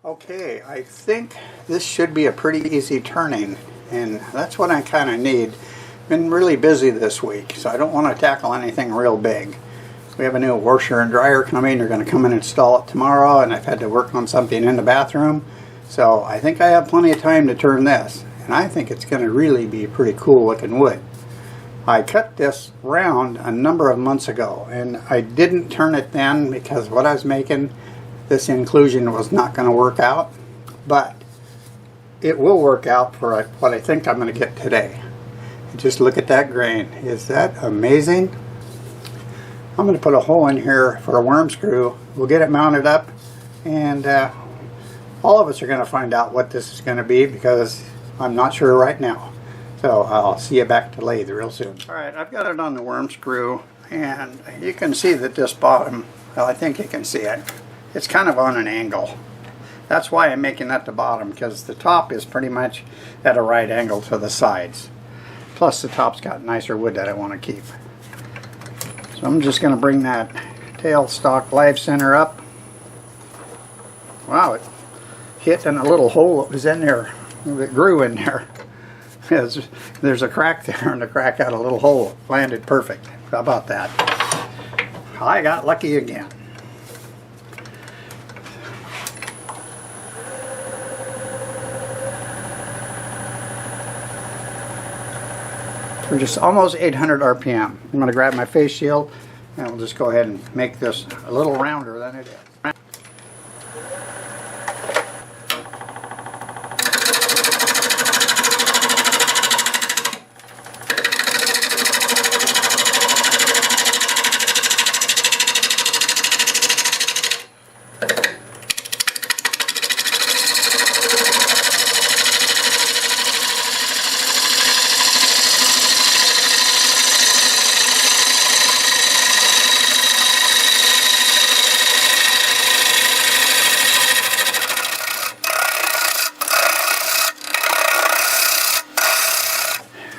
Okay, I think this should be a pretty easy turning, and that's what I kind of need. Been really busy this week, so I don't want to tackle anything real big. We have a new washer and dryer coming. They're going to come and install it tomorrow, and I've had to work on something in the bathroom. So I think I have plenty of time to turn this, and I think it's going to really be pretty cool looking wood. I cut this round a number of months ago, and I didn't turn it then because what I was making, this inclusion was not going to work out, but it will work out for what I think I'm going to get today. Just look at that grain. Is that amazing? I'm going to put a hole in here for a worm screw. We'll get it mounted up, and all of us are going to find out what this is going to be because I'm not sure right now. So I'll see you back to lathe real soon. Alright, I've got it on the worm screw, and you can see that this bottom, well, I think you can see it, it's kind of on an angle. That's why I'm making that the bottom, because the top is pretty much at a right angle to the sides. Plus the top's got nicer wood that I want to keep. So I'm just going to bring that tailstock live center up. Wow, it hit in a little hole that was in there. It grew in there. There's a crack there, and the crack had a little hole. Landed perfect. How about that? I got lucky again. We're just almost 800 RPM. I'm going to grab my face shield, and we'll just go ahead and make this a little rounder than it is.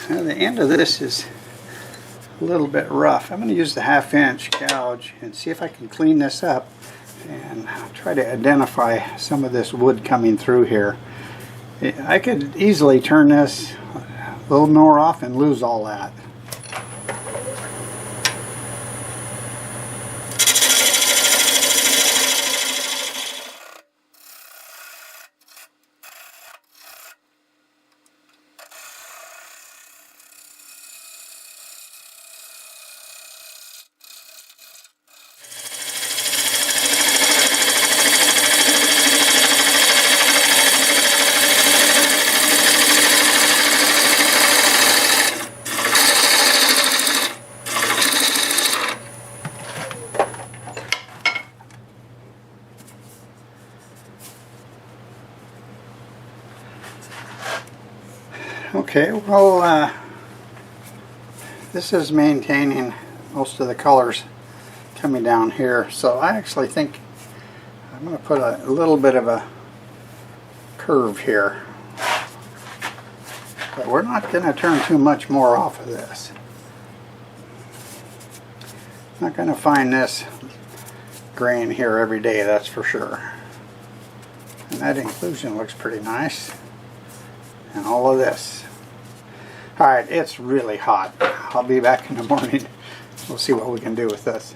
Now the end of this is a little bit rough. I'm going to use the 1/2 inch gouge and see if I can clean this up and try to identify some of this wood coming through here. I could easily turn this a little more off and lose all that. Okay, well, this is maintaining most of the colors coming down here, so I actually think I'm going to put a little bit of a curve here. But we're not going to turn too much more off of this. Not going to find this grain here every day, that's for sure. And that inclusion looks pretty nice. And all of this. Alright, it's really hot. I'll be back in the morning. We'll see what we can do with this.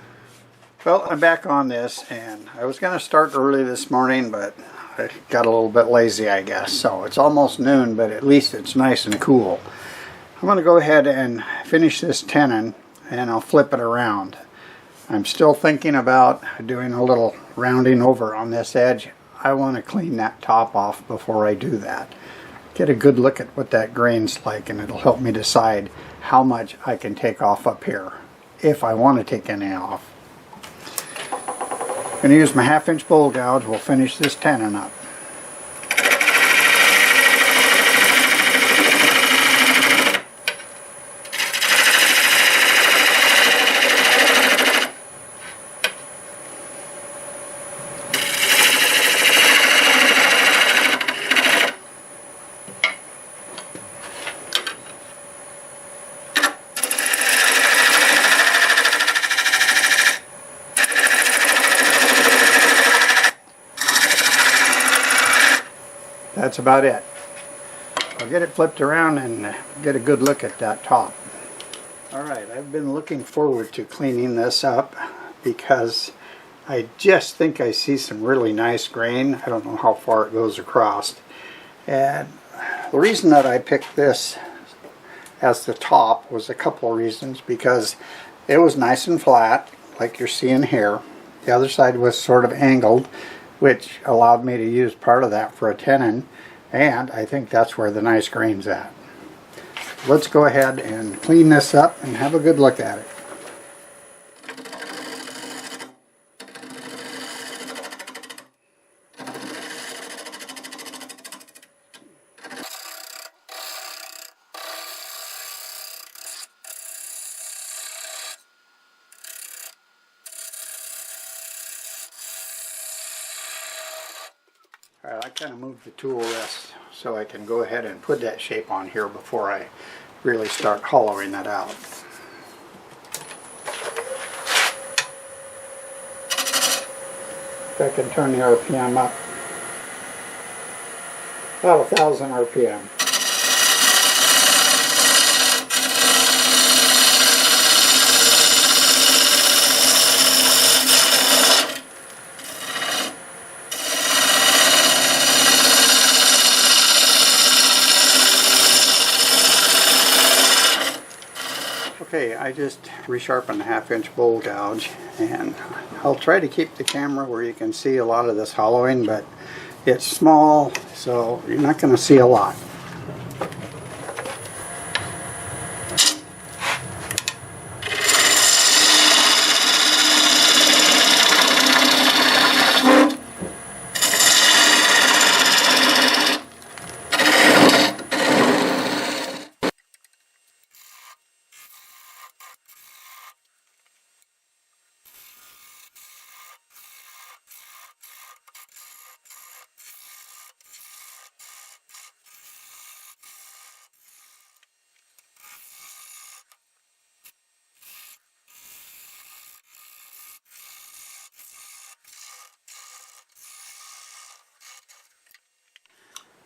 Well, I'm back on this, and I was going to start early this morning, but I got a little bit lazy, I guess. So it's almost noon, but at least it's nice and cool. I'm going to go ahead and finish this tenon, and I'll flip it around. I'm still thinking about doing a little rounding over on this edge. I want to clean that top off before I do that. Get a good look at what that grain's like, and it'll help me decide how much I can take off up here, if I want to take any off. I'm going to use my 1/2 inch bowl gouge. We'll finish this tenon up. that's about it. I'll get it flipped around and get a good look at that top. Alright, I've been looking forward to cleaning this up because I just think I see some really nice grain. I don't know how far it goes across. And the reason that I picked this as the top was a couple of reasons, because it was nice and flat like you're seeing here. The other side was sort of angled, which allowed me to use part of that for a tenon, and I think that's where the nice grain's at. Let's go ahead and clean this up and have a good look at it. Alright, I kind of moved the tool rest so I can go ahead and put that shape on here before I really start hollowing that out. If I can turn the RPM up, about 1,000 RPM. Okay, I just resharpened a 1/2-inch bowl gouge, and I'll try to keep the camera where you can see a lot of this hollowing, but it's small, so you're not going to see a lot.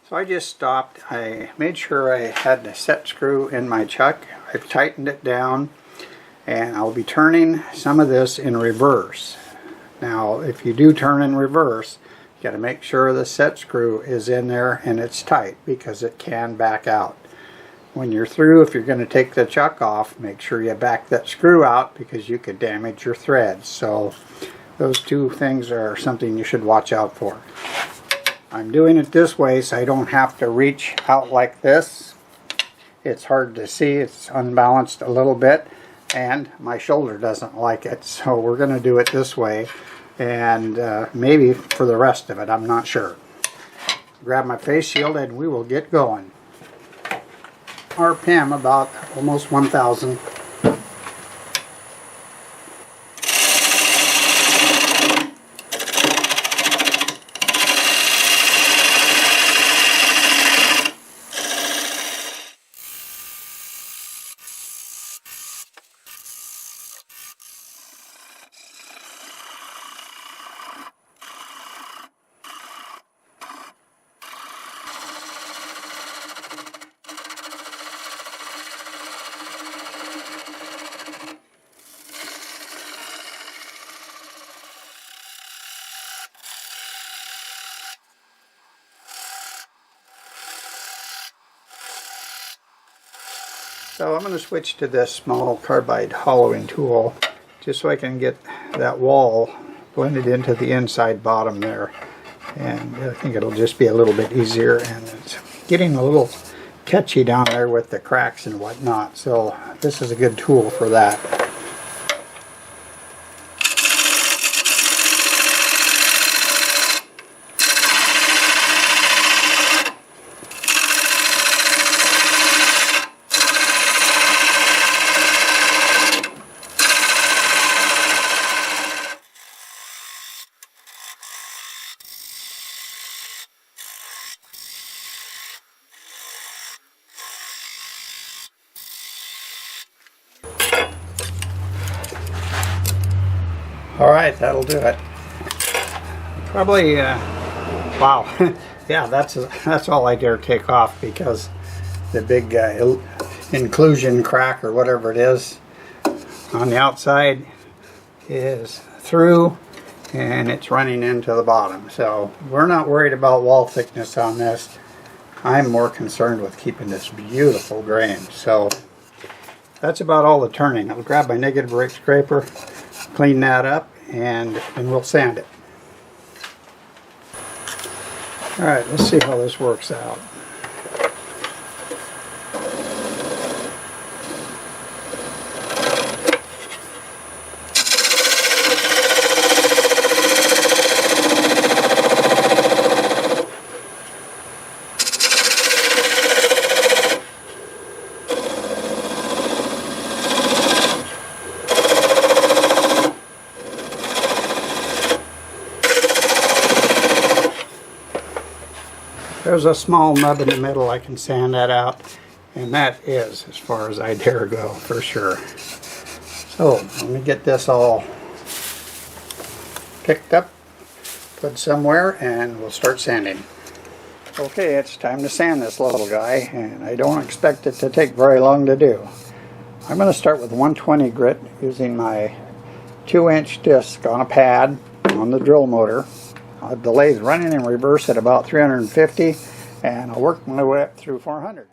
So I just stopped. I made sure I had the set screw in my chuck. I've tightened it down, and I'll be turning some of this in reverse. Now, if you do turn in reverse, you got to make sure the set screw is in there and it's tight, because it can back out. When you're through, if you're going to take the chuck off, make sure you back that screw out, because you could damage your threads. So those two things are something you should watch out for. I'm doing it this way so I don't have to reach out like this. It's hard to see, it's unbalanced a little bit, and my shoulder doesn't like it, so we're going to do it this way, and maybe for the rest of it, I'm not sure. Grab my face shield and we will get going. RPM about almost 1,000. So I'm going to switch to this small carbide hollowing tool just so I can get that wall blended into the inside bottom there. And I think it'll just be a little bit easier, and it's getting a little catchy down there with the cracks and whatnot. So this is a good tool for that. Alright, that'll do it. Probably Wow. Yeah, that's all I dare take off, because the big inclusion crack or whatever it is on the outside is through and it's running into the bottom. So we're not worried about wall thickness on this. I'm more concerned with keeping this beautiful grain. So that's about all the turning. I'll grab my negative rake scraper, clean that up, and then we'll sand it. Alright, let's see how this works out. There's a small nub in the middle. I can sand that out, and that is as far as I dare go for sure. So let me get this all picked up, put somewhere, and we'll start sanding. Okay, it's time to sand this little guy, and I don't expect it to take very long to do. I'm going to start with 120 grit using my 2-inch disc on a pad on the drill motor. The lathe running in reverse at about 350, and I'll work my way up through 400.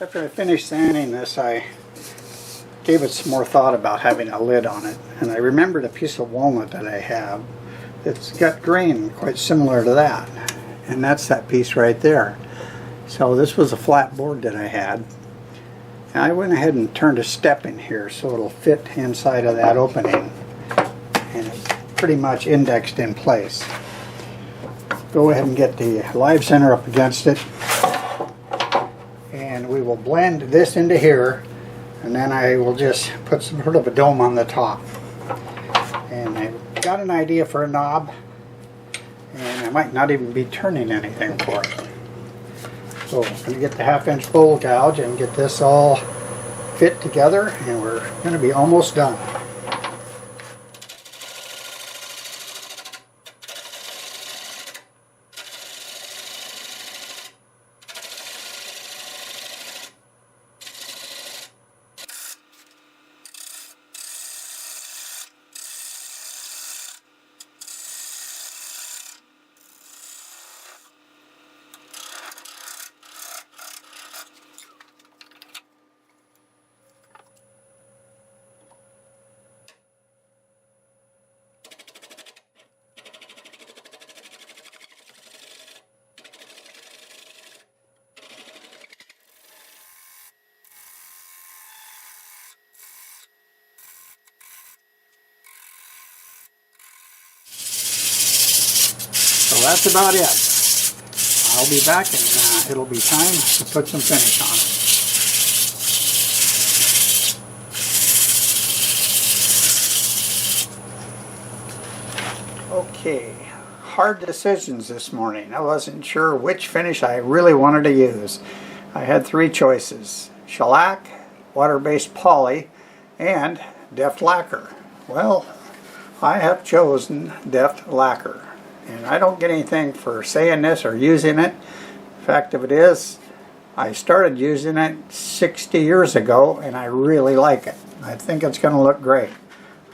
After I finished sanding this, I gave it some more thought about having a lid on it, and I remembered a piece of walnut that I have that's got grain quite similar to that, and that's that piece right there. So this was a flat board that I had, and I went ahead and turned a step in here so it'll fit inside of that opening, and it's pretty much indexed in place. Go ahead and get the live center up against it, and we will blend this into here, and then I will just put some sort of a dome on the top. And I've got an idea for a knob, and I might not even be turning anything for it. So I'm going to get the 1/2-inch bowl gouge and get this all fit together, and we're going to be almost done. So that's about it. I'll be back, and it'll be time to put some finish on it. Okay, hard decisions this morning. I wasn't sure which finish I really wanted to use. I had 3 choices: shellac, water-based poly, and Deft lacquer. Well, I have chosen Deft lacquer. And I don't get anything for saying this or using it. Fact of it is, I started using it 60 years ago, and I really like it. I think it's going to look great.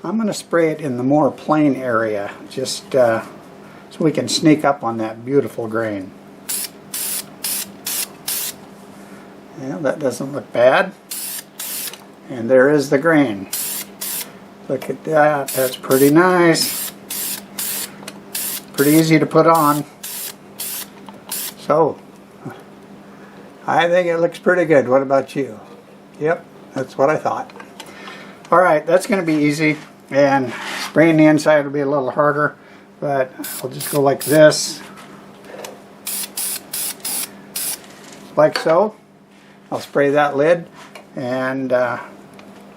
I'm going to spray it in the more plain area, just so we can sneak up on that beautiful grain. Yeah, that doesn't look bad. And there is the grain. Look at that. That's pretty nice. Pretty easy to put on. So, I think it looks pretty good. What about you? Yep, that's what I thought. Alright, that's going to be easy, and spraying the inside will be a little harder, but I'll just go like this. like so. I'll spray that lid and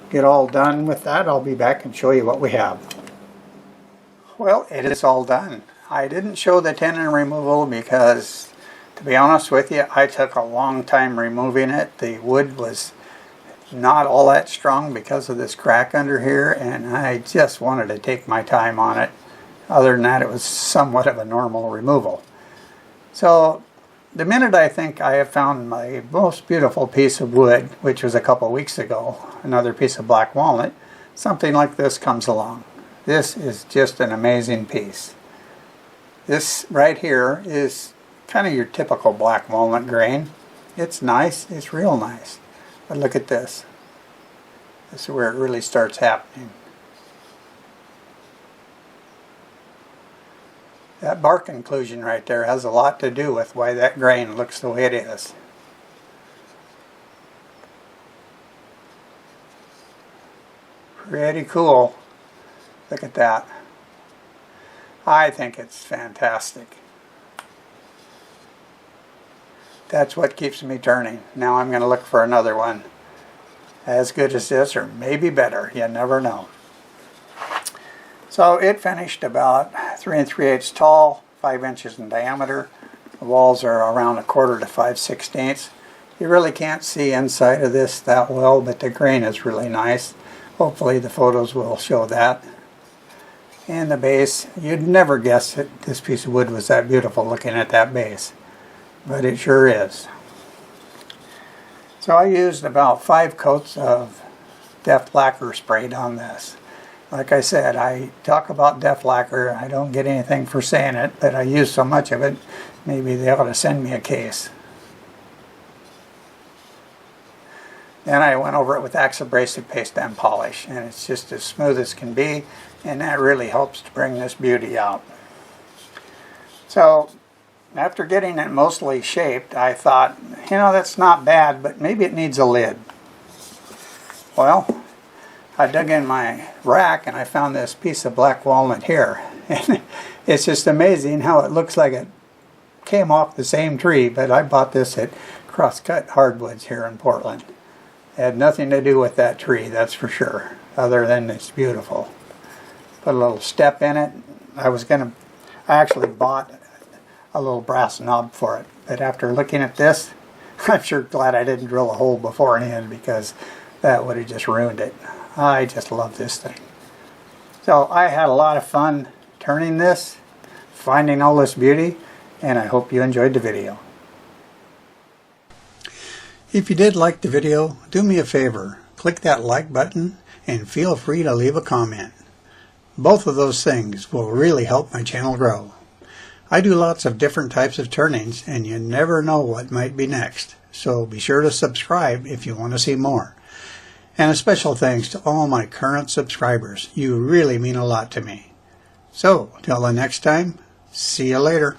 get all done with that. I'll be back and show you what we have. Well, it is all done. I didn't show the tenon removal because, to be honest with you, I took a long time removing it. The wood was not all that strong because of this crack under here, and I just wanted to take my time on it. Other than that, it was somewhat of a normal removal. So the minute I think I have found my most beautiful piece of wood, which was a couple weeks ago, another piece of black walnut, something like this comes along. This is just an amazing piece. This right here is kind of your typical black walnut grain. It's nice, it's real nice. But look at this. This is where it really starts happening. That bark inclusion right there has a lot to do with why that grain looks the way it is. Pretty cool. Look at that. I think it's fantastic. That's what keeps me turning. Now I'm going to look for another one as good as this, or maybe better. You never know. So it finished about 3 3/8 tall, 5 inches in diameter. The walls are around 1/4 to 5/16. You really can't see inside of this that well, but the grain is really nice. Hopefully the photos will show that. And the base, you'd never guess that this piece of wood was that beautiful looking at that base. But it sure is. So I used about 5 coats of Deft lacquer sprayed on this. Like I said, I talk about Deft lacquer. I don't get anything for saying it, but I use so much of it, maybe they ought to send me a case. Then I went over it with Acks abrasive paste and polish, and it's just as smooth as can be, and that really helps to bring this beauty out. So after getting it mostly shaped, I thought, you know, that's not bad, but maybe it needs a lid. Well, I dug in my rack and I found this piece of black walnut here. And it's just amazing how it looks like it came off the same tree, but I bought this at Crosscut Hardwoods here in Portland. It had nothing to do with that tree, that's for sure, other than it's beautiful. Put a little step in it. I actually bought a little brass knob for it, but after looking at this, I'm sure glad I didn't drill a hole beforehand, because that would have just ruined it. I just love this thing. So I had a lot of fun turning this, finding all this beauty, and I hope you enjoyed the video. If you did like the video, do me a favor, click that like button and feel free to leave a comment. Both of those things will really help my channel grow. I do lots of different types of turnings, and you never know what might be next, so be sure to subscribe if you want to see more. And a special thanks to all my current subscribers. You really mean a lot to me. So, till the next time, see you later.